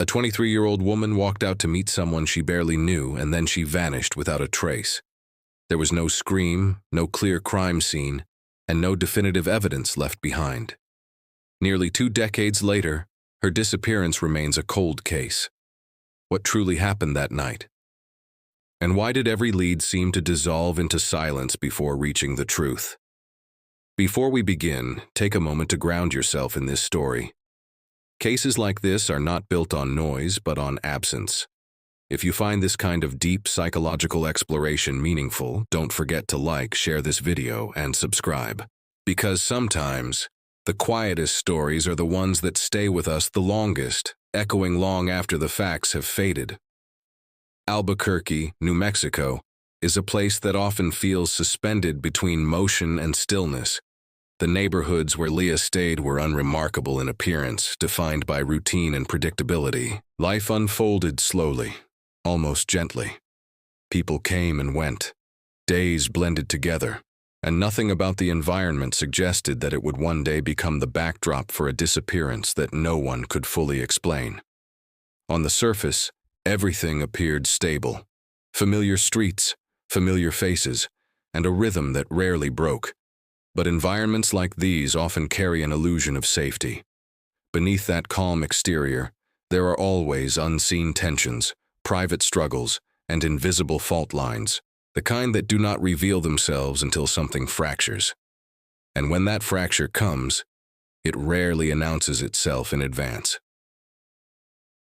A 23-year-old woman walked out to meet someone she barely knew, and then she vanished without a trace. There was no scream, no clear crime scene, and no definitive evidence left behind. Nearly 2 decades later, her disappearance remains a cold case. What truly happened that night? And why did every lead seem to dissolve into silence before reaching the truth? Before we begin, take a moment to ground yourself in this story. Cases like this are not built on noise, but on absence. If you find this kind of deep psychological exploration meaningful, don't forget to like, share this video, and subscribe. Because sometimes, the quietest stories are the ones that stay with us the longest, echoing long after the facts have faded. Albuquerque, New Mexico, is a place that often feels suspended between motion and stillness. The neighborhoods where Leah stayed were unremarkable in appearance, defined by routine and predictability. Life unfolded slowly, almost gently. People came and went. Days blended together, and nothing about the environment suggested that it would one day become the backdrop for a disappearance that no one could fully explain. On the surface, everything appeared stable. Familiar streets, familiar faces, and a rhythm that rarely broke. But environments like these often carry an illusion of safety. Beneath that calm exterior, there are always unseen tensions, private struggles, and invisible fault lines, the kind that do not reveal themselves until something fractures. And when that fracture comes, it rarely announces itself in advance.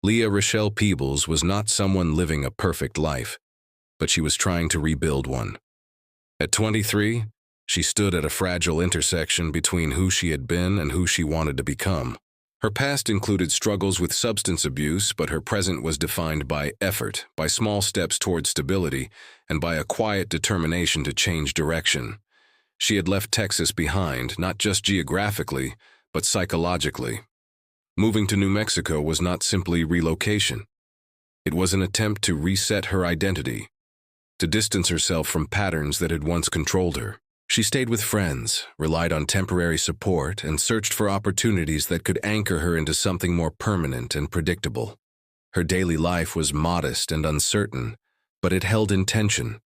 Leah Rochelle Peebles was not someone living a perfect life, but she was trying to rebuild one. At 23, she stood at a fragile intersection between who she had been and who she wanted to become. Her past included struggles with substance abuse, but her present was defined by effort, by small steps toward stability, and by a quiet determination to change direction. She had left Texas behind, not just geographically, but psychologically. Moving to New Mexico was not simply relocation. It was an attempt to reset her identity, to distance herself from patterns that had once controlled her. She stayed with friends, relied on temporary support, and searched for opportunities that could anchor her into something more permanent and predictable. Her daily life was modest and uncertain, but it held intention.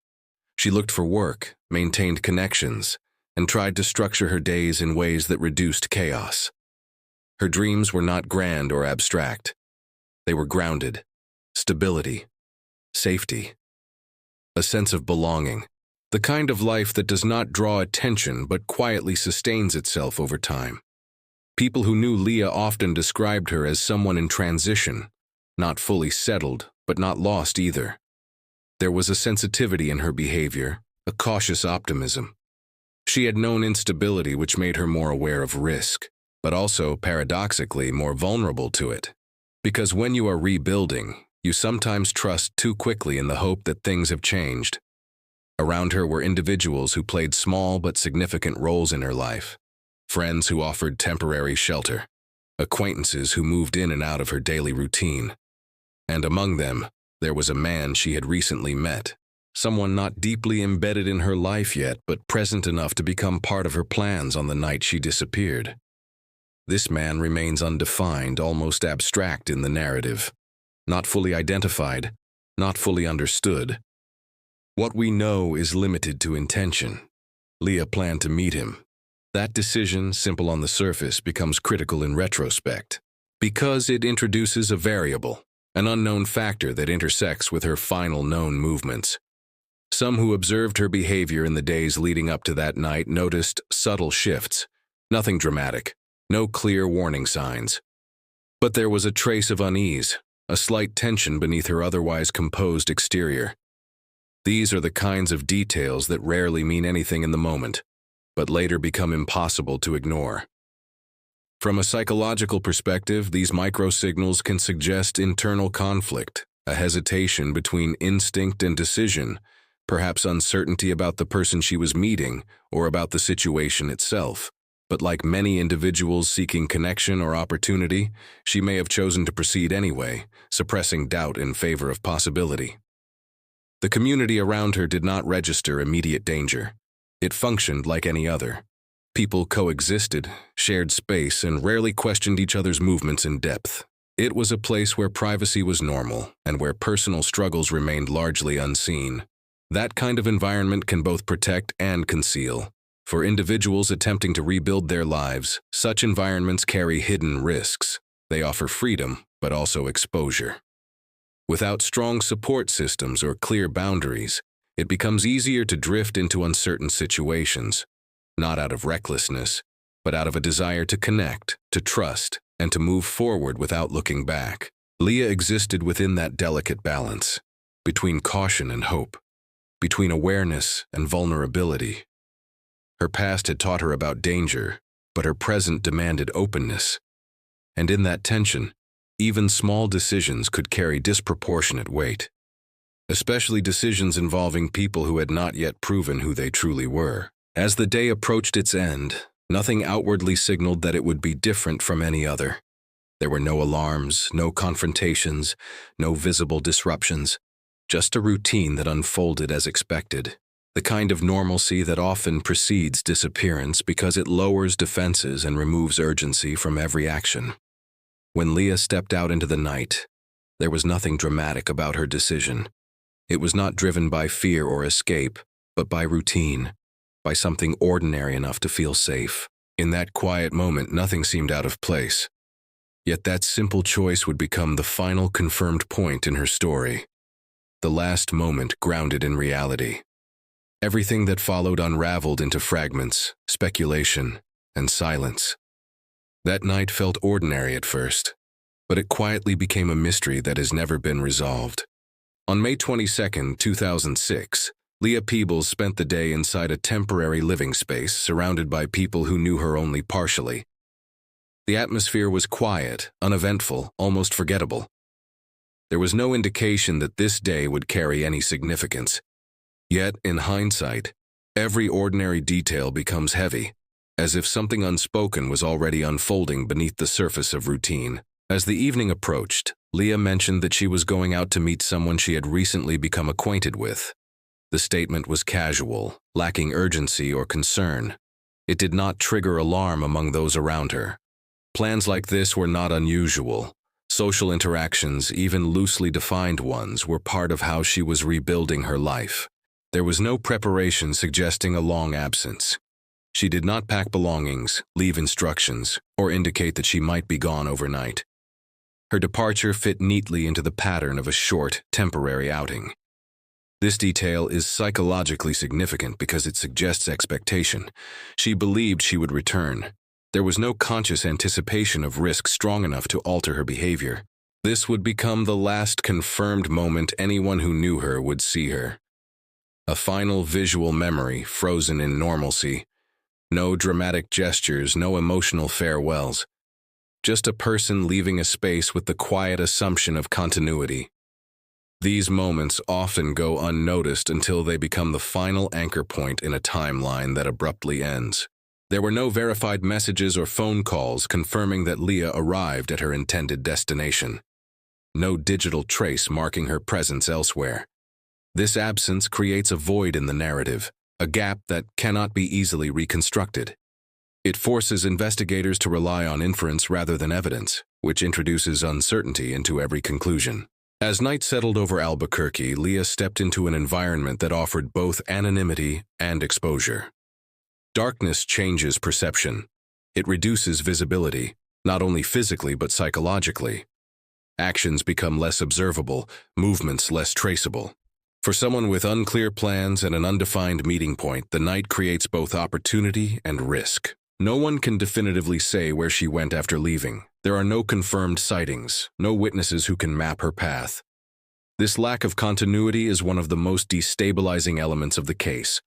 She looked for work, maintained connections, and tried to structure her days in ways that reduced chaos. Her dreams were not grand or abstract. They were grounded, stability, safety, a sense of belonging. The kind of life that does not draw attention but quietly sustains itself over time. People who knew Leah often described her as someone in transition, not fully settled, but not lost either. There was a sensitivity in her behavior, a cautious optimism. She had known instability, which made her more aware of risk, but also, paradoxically, more vulnerable to it. Because when you are rebuilding, you sometimes trust too quickly in the hope that things have changed. Around her were individuals who played small but significant roles in her life, friends who offered temporary shelter, acquaintances who moved in and out of her daily routine. And among them, there was a man she had recently met, someone not deeply embedded in her life yet, but present enough to become part of her plans on the night she disappeared. This man remains undefined, almost abstract in the narrative, not fully identified, not fully understood. What we know is limited to intention. Leah planned to meet him. That decision, simple on the surface, becomes critical in retrospect, because it introduces a variable, an unknown factor that intersects with her final known movements. Some who observed her behavior in the days leading up to that night noticed subtle shifts, nothing dramatic, no clear warning signs. But there was a trace of unease, a slight tension beneath her otherwise composed exterior. These are the kinds of details that rarely mean anything in the moment, but later become impossible to ignore. From a psychological perspective, these microsignals can suggest internal conflict, a hesitation between instinct and decision, perhaps uncertainty about the person she was meeting or about the situation itself. But like many individuals seeking connection or opportunity, she may have chosen to proceed anyway, suppressing doubt in favor of possibility. The community around her did not register immediate danger. It functioned like any other. People coexisted, shared space, and rarely questioned each other's movements in depth. It was a place where privacy was normal and where personal struggles remained largely unseen. That kind of environment can both protect and conceal. For individuals attempting to rebuild their lives, such environments carry hidden risks. They offer freedom, but also exposure. Without strong support systems or clear boundaries, it becomes easier to drift into uncertain situations, not out of recklessness, but out of a desire to connect, to trust, and to move forward without looking back. Leah existed within that delicate balance, between caution and hope, between awareness and vulnerability. Her past had taught her about danger, but her present demanded openness. And in that tension, even small decisions could carry disproportionate weight, especially decisions involving people who had not yet proven who they truly were. As the day approached its end, nothing outwardly signaled that it would be different from any other. There were no alarms, no confrontations, no visible disruptions, just a routine that unfolded as expected. The kind of normalcy that often precedes disappearance because it lowers defenses and removes urgency from every action. When Leah stepped out into the night, there was nothing dramatic about her decision. It was not driven by fear or escape, but by routine, by something ordinary enough to feel safe. In that quiet moment, nothing seemed out of place. Yet that simple choice would become the final confirmed point in her story. The last moment grounded in reality. Everything that followed unraveled into fragments, speculation, and silence. That night felt ordinary at first, but it quietly became a mystery that has never been resolved. On May 22, 2006, Leah Peebles spent the day inside a temporary living space surrounded by people who knew her only partially. The atmosphere was quiet, uneventful, almost forgettable. There was no indication that this day would carry any significance. Yet, in hindsight, every ordinary detail becomes heavy, as if something unspoken was already unfolding beneath the surface of routine. As the evening approached, Leah mentioned that she was going out to meet someone she had recently become acquainted with. The statement was casual, lacking urgency or concern. It did not trigger alarm among those around her. Plans like this were not unusual. Social interactions, even loosely defined ones, were part of how she was rebuilding her life. There was no preparation suggesting a long absence. She did not pack belongings, leave instructions, or indicate that she might be gone overnight. Her departure fit neatly into the pattern of a short, temporary outing. This detail is psychologically significant because it suggests expectation. She believed she would return. There was no conscious anticipation of risk strong enough to alter her behavior. This would become the last confirmed moment anyone who knew her would see her. A final visual memory frozen in normalcy. No dramatic gestures, no emotional farewells. Just a person leaving a space with the quiet assumption of continuity. These moments often go unnoticed until they become the final anchor point in a timeline that abruptly ends. There were no verified messages or phone calls confirming that Leah arrived at her intended destination. No digital trace marking her presence elsewhere. This absence creates a void in the narrative, a gap that cannot be easily reconstructed. It forces investigators to rely on inference rather than evidence, which introduces uncertainty into every conclusion. As night settled over Albuquerque, Leah stepped into an environment that offered both anonymity and exposure. Darkness changes perception. It reduces visibility, not only physically but psychologically. Actions become less observable, movements less traceable. For someone with unclear plans and an undefined meeting point, the night creates both opportunity and risk. No one can definitively say where she went after leaving. There are no confirmed sightings, no witnesses who can map her path. This lack of continuity is one of the most destabilizing elements of the case.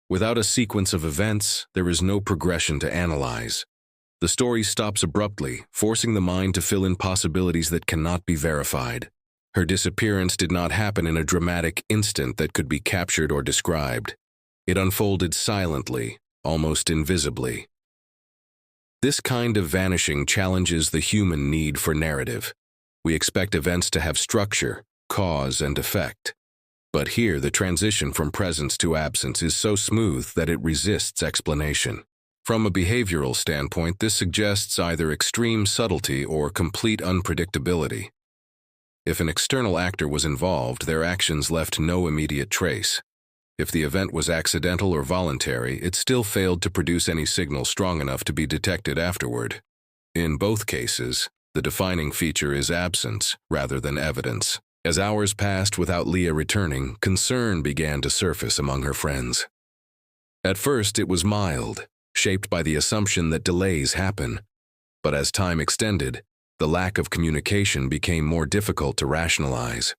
Without a sequence of events, there is no progression to analyze. The story stops abruptly, forcing the mind to fill in possibilities that cannot be verified. Her disappearance did not happen in a dramatic instant that could be captured or described. It unfolded silently, almost invisibly. This kind of vanishing challenges the human need for narrative. We expect events to have structure, cause, and effect. But here, the transition from presence to absence is so smooth that it resists explanation. From a behavioral standpoint, this suggests either extreme subtlety or complete unpredictability. If an external actor was involved, their actions left no immediate trace. If the event was accidental or voluntary, it still failed to produce any signal strong enough to be detected afterward. In both cases, the defining feature is absence rather than evidence. As hours passed without Leah returning, concern began to surface among her friends. At first, it was mild, shaped by the assumption that delays happen. But as time extended, the lack of communication became more difficult to rationalize.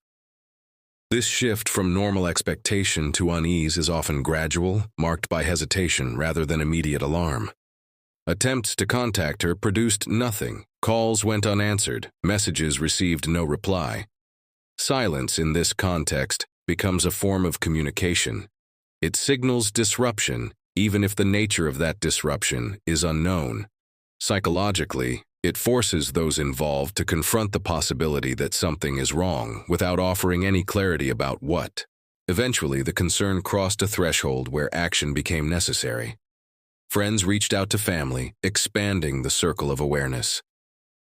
This shift from normal expectation to unease is often gradual, marked by hesitation rather than immediate alarm. Attempts to contact her produced nothing. Calls went unanswered, messages received no reply. Silence in this context becomes a form of communication. It signals disruption, even if the nature of that disruption is unknown. Psychologically, it forces those involved to confront the possibility that something is wrong without offering any clarity about what. Eventually, the concern crossed a threshold where action became necessary. Friends reached out to family, expanding the circle of awareness.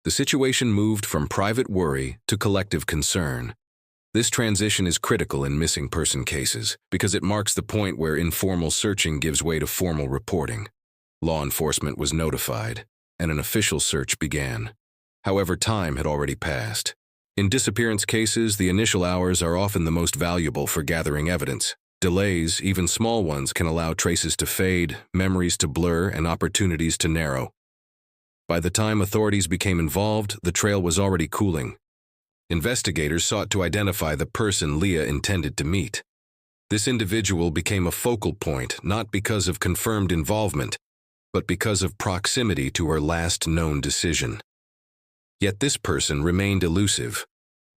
The situation moved from private worry to collective concern. This transition is critical in missing person cases because it marks the point where informal searching gives way to formal reporting. Law enforcement was notified, and an official search began. However, time had already passed. In disappearance cases, the initial hours are often the most valuable for gathering evidence. Delays, even small ones, can allow traces to fade, memories to blur, and opportunities to narrow. By the time authorities became involved, the trail was already cooling. Investigators sought to identify the person Leah intended to meet. This individual became a focal point not because of confirmed involvement, but because of proximity to her last known decision. Yet this person remained elusive.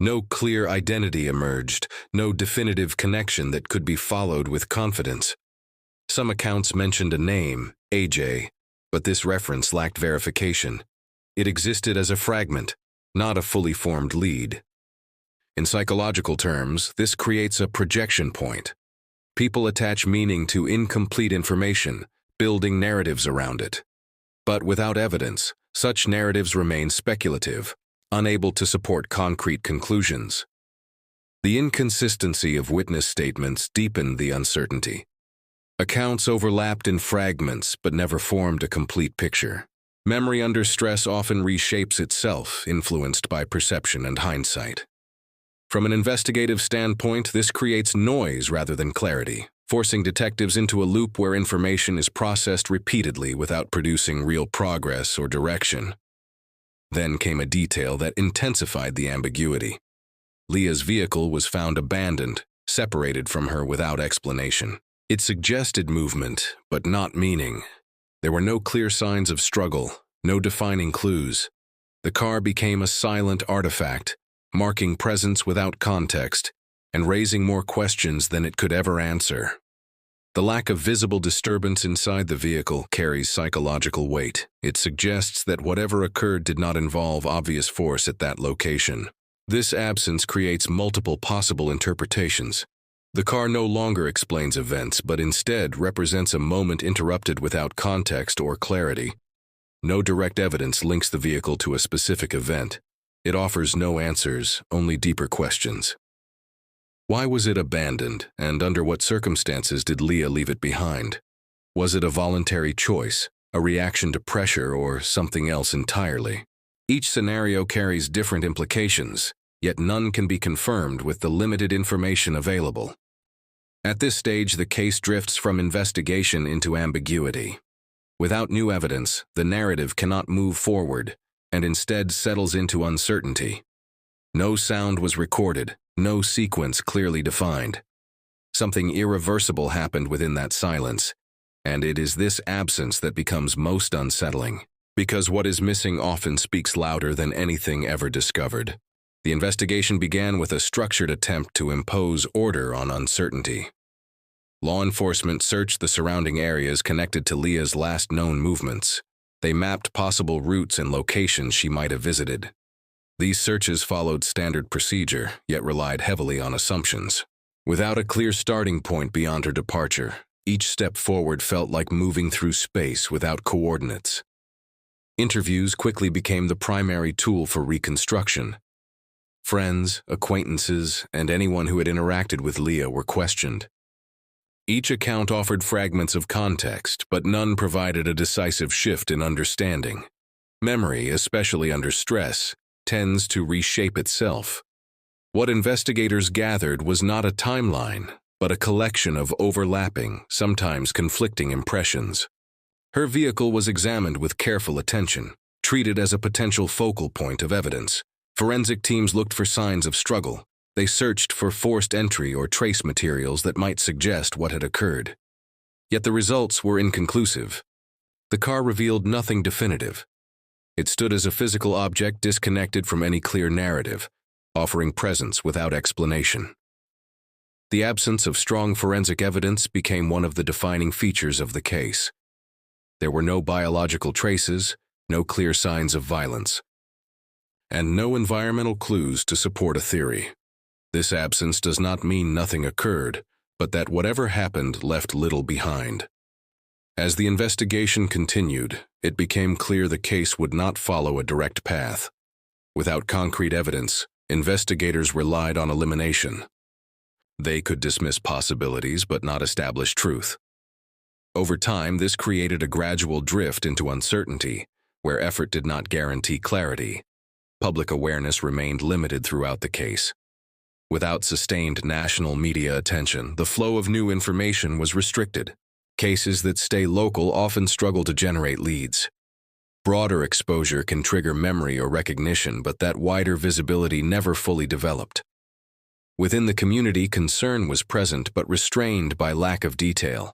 No clear identity emerged, no definitive connection that could be followed with confidence. Some accounts mentioned a name, AJ, but this reference lacked verification. It existed as a fragment, not a fully formed lead. In psychological terms, this creates a projection point. People attach meaning to incomplete information, building narratives around it. But without evidence, such narratives remain speculative, unable to support concrete conclusions. The inconsistency of witness statements deepened the uncertainty. Accounts overlapped in fragments but never formed a complete picture. Memory under stress often reshapes itself, influenced by perception and hindsight. From an investigative standpoint, this creates noise rather than clarity, forcing detectives into a loop where information is processed repeatedly without producing real progress or direction. Then came a detail that intensified the ambiguity. Leah's vehicle was found abandoned, separated from her without explanation. It suggested movement, but not meaning. There were no clear signs of struggle, no defining clues. The car became a silent artifact, marking presence without context, and raising more questions than it could ever answer. The lack of visible disturbance inside the vehicle carries psychological weight. It suggests that whatever occurred did not involve obvious force at that location. This absence creates multiple possible interpretations. The car no longer explains events, but instead represents a moment interrupted without context or clarity. No direct evidence links the vehicle to a specific event. It offers no answers, only deeper questions. Why was it abandoned, and under what circumstances did Leah leave it behind? Was it a voluntary choice, a reaction to pressure, or something else entirely? Each scenario carries different implications, yet none can be confirmed with the limited information available. At this stage, the case drifts from investigation into ambiguity. Without new evidence, the narrative cannot move forward, and instead settles into uncertainty. No sound was recorded, no sequence clearly defined. Something irreversible happened within that silence, and it is this absence that becomes most unsettling, because what is missing often speaks louder than anything ever discovered. The investigation began with a structured attempt to impose order on uncertainty. Law enforcement searched the surrounding areas connected to Leah's last known movements. They mapped possible routes and locations she might have visited. These searches followed standard procedure, yet relied heavily on assumptions. Without a clear starting point beyond her departure, Each step forward felt like moving through space without coordinates. Interviews quickly became the primary tool for reconstruction. Friends, acquaintances, and anyone who had interacted with Leah were questioned. Each account offered fragments of context, but none provided a decisive shift in understanding. Memory, especially under stress, tends to reshape itself. What investigators gathered was not a timeline, but a collection of overlapping, sometimes conflicting impressions. Her vehicle was examined with careful attention, treated as a potential focal point of evidence. Forensic teams looked for signs of struggle. They searched for forced entry or trace materials that might suggest what had occurred. Yet the results were inconclusive. The car revealed nothing definitive. It stood as a physical object disconnected from any clear narrative, offering presence without explanation. The absence of strong forensic evidence became one of the defining features of the case. There were no biological traces, no clear signs of violence, and no environmental clues to support a theory. This absence does not mean nothing occurred, but that whatever happened left little behind. As the investigation continued, it became clear the case would not follow a direct path. Without concrete evidence, investigators relied on elimination. They could dismiss possibilities but not establish truth. Over time, this created a gradual drift into uncertainty, where effort did not guarantee clarity. Public awareness remained limited throughout the case. Without sustained national media attention, the flow of new information was restricted. Cases that stay local often struggle to generate leads. Broader exposure can trigger memory or recognition, but that wider visibility never fully developed. Within the community, concern was present but restrained by lack of detail.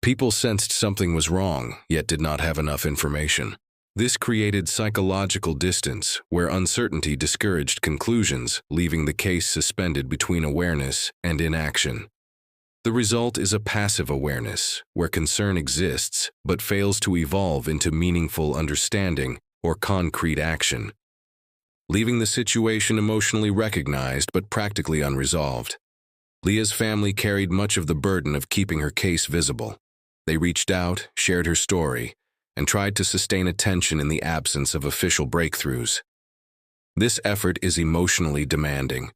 People sensed something was wrong, yet did not have enough information. This created psychological distance, where uncertainty discouraged conclusions, leaving the case suspended between awareness and inaction. The result is a passive awareness, where concern exists but fails to evolve into meaningful understanding or concrete action, leaving the situation emotionally recognized but practically unresolved. Leah's family carried much of the burden of keeping her case visible. They reached out, shared her story, and tried to sustain attention in the absence of official breakthroughs. This effort is emotionally demanding.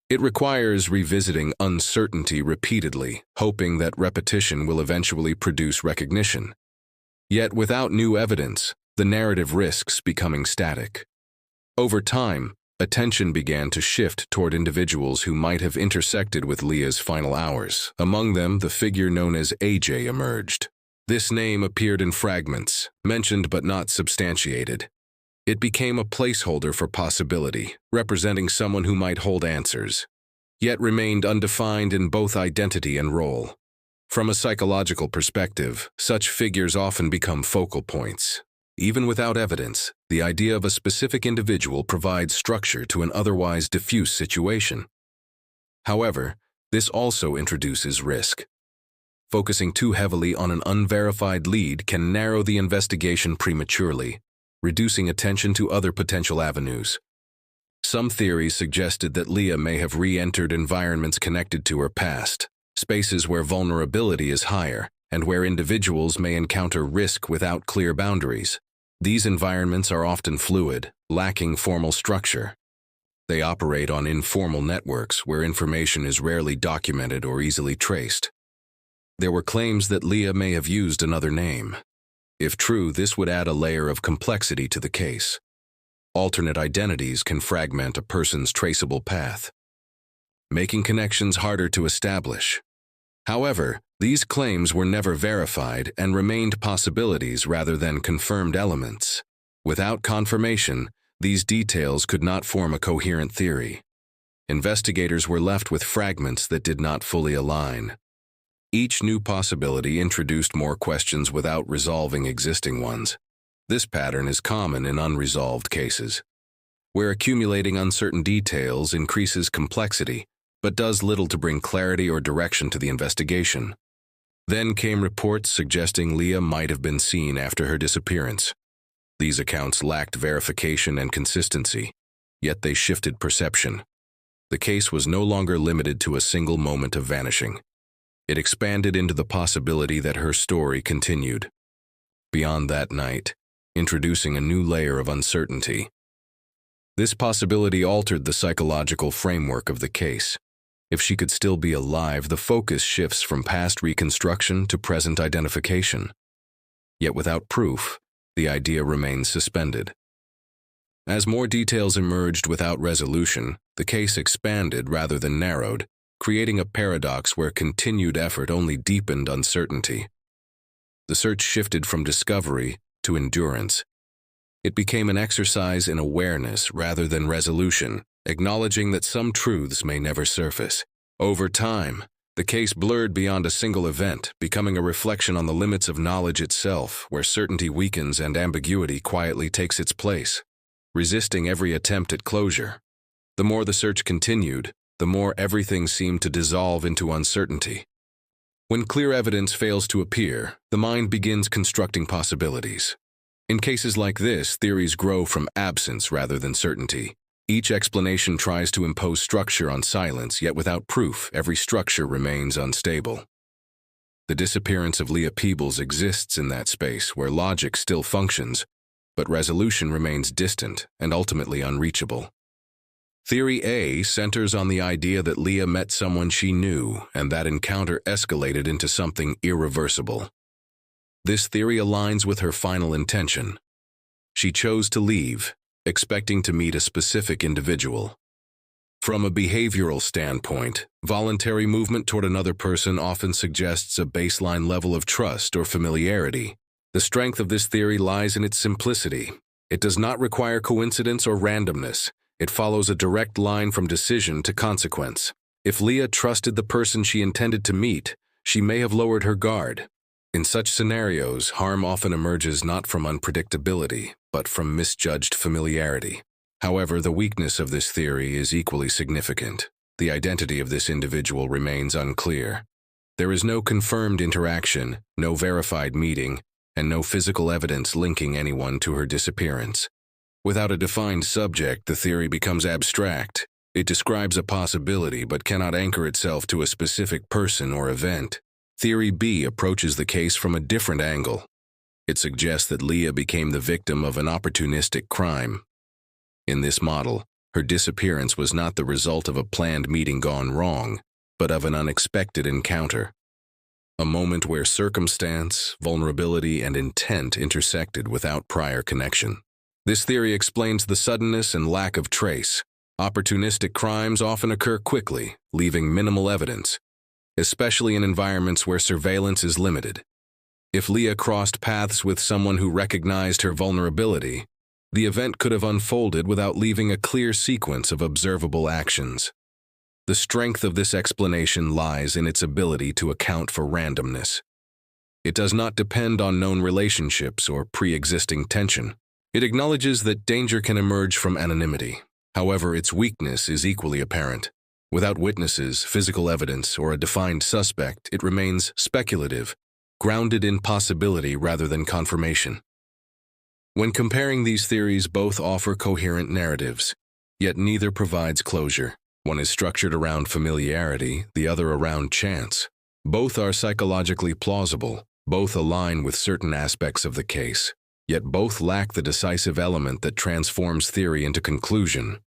It requires revisiting uncertainty repeatedly, hoping that repetition will eventually produce recognition. Yet without new evidence, the narrative risks becoming static. Over time, attention began to shift toward individuals who might have intersected with Leah's final hours. Among them, the figure known as AJ emerged. This name appeared in fragments, mentioned but not substantiated. It became a placeholder for possibility, representing someone who might hold answers, yet remained undefined in both identity and role. From a psychological perspective, such figures often become focal points. Even without evidence, the idea of a specific individual provides structure to an otherwise diffuse situation. However, this also introduces risk. Focusing too heavily on an unverified lead can narrow the investigation prematurely, reducing attention to other potential avenues. Some theories suggested that Leah may have re-entered environments connected to her past, spaces where vulnerability is higher, and where individuals may encounter risk without clear boundaries. These environments are often fluid, lacking formal structure. They operate on informal networks where information is rarely documented or easily traced. There were claims that Leah may have used another name. If true, this would add a layer of complexity to the case. Alternate identities can fragment a person's traceable path, making connections harder to establish. However, these claims were never verified and remained possibilities rather than confirmed elements. Without confirmation, these details could not form a coherent theory. Investigators were left with fragments that did not fully align. Each new possibility introduced more questions without resolving existing ones. This pattern is common in unresolved cases, where accumulating uncertain details increases complexity, but does little to bring clarity or direction to the investigation. Then came reports suggesting Leah might have been seen after her disappearance. These accounts lacked verification and consistency, yet they shifted perception. The case was no longer limited to a single moment of vanishing. It expanded into the possibility that her story continued beyond that night, introducing a new layer of uncertainty. This possibility altered the psychological framework of the case. If she could still be alive, the focus shifts from past reconstruction to present identification. Yet without proof, the idea remains suspended. As more details emerged without resolution, the case expanded rather than narrowed, creating a paradox where continued effort only deepened uncertainty. The search shifted from discovery to endurance. It became an exercise in awareness rather than resolution, acknowledging that some truths may never surface. Over time, the case blurred beyond a single event, becoming a reflection on the limits of knowledge itself, where certainty weakens and ambiguity quietly takes its place, resisting every attempt at closure. The more the search continued, the more everything seemed to dissolve into uncertainty. When clear evidence fails to appear, the mind begins constructing possibilities. In cases like this, theories grow from absence rather than certainty. Each explanation tries to impose structure on silence, yet without proof, every structure remains unstable. The disappearance of Leah Peebles exists in that space where logic still functions, but resolution remains distant and ultimately unreachable. Theory A centers on the idea that Leah met someone she knew, and that encounter escalated into something irreversible. This theory aligns with her final intention. She chose to leave, expecting to meet a specific individual. From a behavioral standpoint, voluntary movement toward another person often suggests a baseline level of trust or familiarity. The strength of this theory lies in its simplicity. It does not require coincidence or randomness. It follows a direct line from decision to consequence. If Leah trusted the person she intended to meet, she may have lowered her guard. In such scenarios, harm often emerges not from unpredictability, but from misjudged familiarity. However, the weakness of this theory is equally significant. The identity of this individual remains unclear. There is no confirmed interaction, no verified meeting, and no physical evidence linking anyone to her disappearance. Without a defined subject, the theory becomes abstract. It describes a possibility but cannot anchor itself to a specific person or event. Theory B approaches the case from a different angle. It suggests that Leah became the victim of an opportunistic crime. In this model, her disappearance was not the result of a planned meeting gone wrong, but of an unexpected encounter. A moment where circumstance, vulnerability, and intent intersected without prior connection. This theory explains the suddenness and lack of trace. Opportunistic crimes often occur quickly, leaving minimal evidence, especially in environments where surveillance is limited. If Leah crossed paths with someone who recognized her vulnerability, the event could have unfolded without leaving a clear sequence of observable actions. The strength of this explanation lies in its ability to account for randomness. It does not depend on known relationships or pre-existing tension. It acknowledges that danger can emerge from anonymity. However, its weakness is equally apparent. Without witnesses, physical evidence, or a defined suspect, it remains speculative, grounded in possibility rather than confirmation. When comparing these theories, both offer coherent narratives, yet neither provides closure. One is structured around familiarity, the other around chance. Both are psychologically plausible, both align with certain aspects of the case, yet both lack the decisive element that transforms theory into conclusion.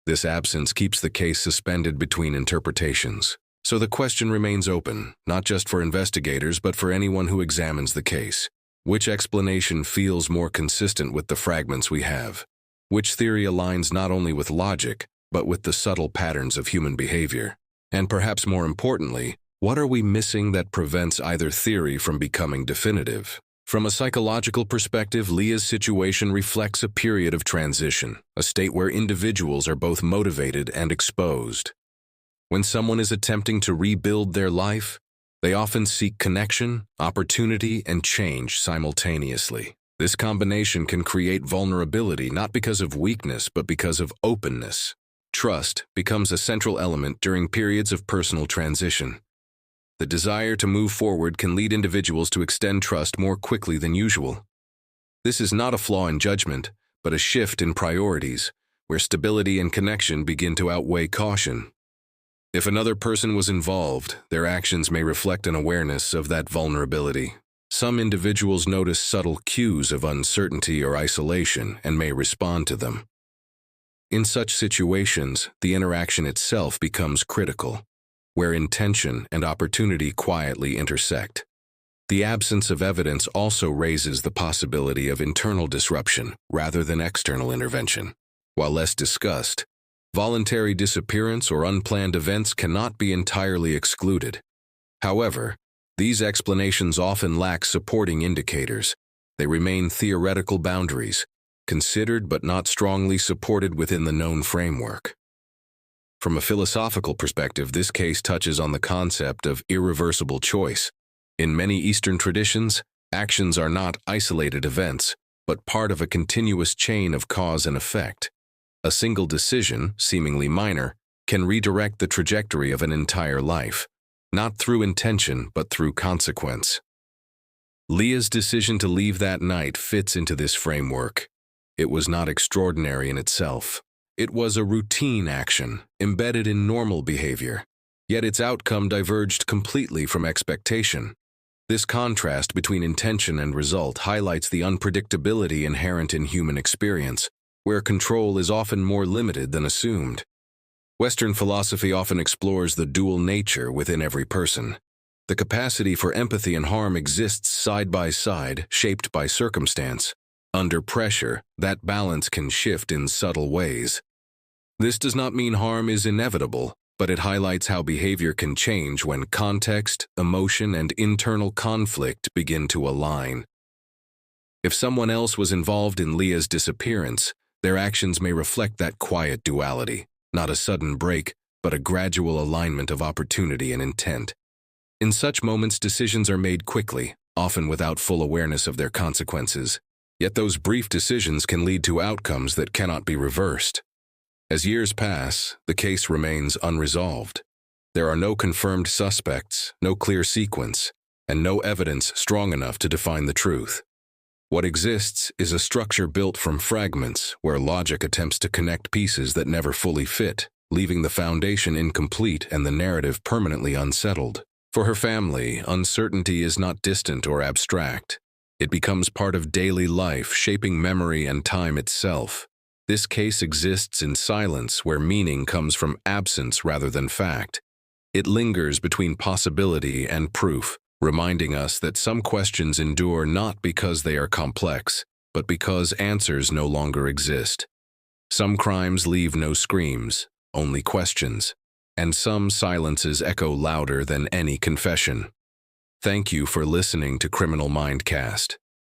This absence keeps the case suspended between interpretations. So the question remains open, not just for investigators, but for anyone who examines the case. Which explanation feels more consistent with the fragments we have? Which theory aligns not only with logic, but with the subtle patterns of human behavior? And perhaps more importantly, what are we missing that prevents either theory from becoming definitive? From a psychological perspective, Leah's situation reflects a period of transition, a state where individuals are both motivated and exposed. When someone is attempting to rebuild their life, they often seek connection, opportunity, and change simultaneously. This combination can create vulnerability not because of weakness, but because of openness. Trust becomes a central element during periods of personal transition. The desire to move forward can lead individuals to extend trust more quickly than usual. This is not a flaw in judgment, but a shift in priorities, where stability and connection begin to outweigh caution. If another person was involved, their actions may reflect an awareness of that vulnerability. Some individuals notice subtle cues of uncertainty or isolation and may respond to them. In such situations, the interaction itself becomes critical, where intention and opportunity quietly intersect. The absence of evidence also raises the possibility of internal disruption rather than external intervention. While less discussed, voluntary disappearance or unplanned events cannot be entirely excluded. However, these explanations often lack supporting indicators. They remain theoretical boundaries, considered but not strongly supported within the known framework. From a philosophical perspective, this case touches on the concept of irreversible choice. In many Eastern traditions, actions are not isolated events, but part of a continuous chain of cause and effect. A single decision, seemingly minor, can redirect the trajectory of an entire life, not through intention but through consequence. Leah's decision to leave that night fits into this framework. It was not extraordinary in itself. It was a routine action, embedded in normal behavior, yet its outcome diverged completely from expectation. This contrast between intention and result highlights the unpredictability inherent in human experience, where control is often more limited than assumed. Western philosophy often explores the dual nature within every person. The capacity for empathy and harm exists side by side, shaped by circumstance. Under pressure, that balance can shift in subtle ways. This does not mean harm is inevitable, but it highlights how behavior can change when context, emotion, and internal conflict begin to align. If someone else was involved in Leah's disappearance, their actions may reflect that quiet duality, not a sudden break, but a gradual alignment of opportunity and intent. In such moments, decisions are made quickly, often without full awareness of their consequences. Yet those brief decisions can lead to outcomes that cannot be reversed. As years pass, the case remains unresolved. There are no confirmed suspects, no clear sequence, and no evidence strong enough to define the truth. What exists is a structure built from fragments where logic attempts to connect pieces that never fully fit, leaving the foundation incomplete and the narrative permanently unsettled. For her family, uncertainty is not distant or abstract. It becomes part of daily life, shaping memory and time itself. This case exists in silence where meaning comes from absence rather than fact. It lingers between possibility and proof, reminding us that some questions endure not because they are complex, but because answers no longer exist. Some crimes leave no screams, only questions, and some silences echo louder than any confession. Thank you for listening to Criminal Mindcast.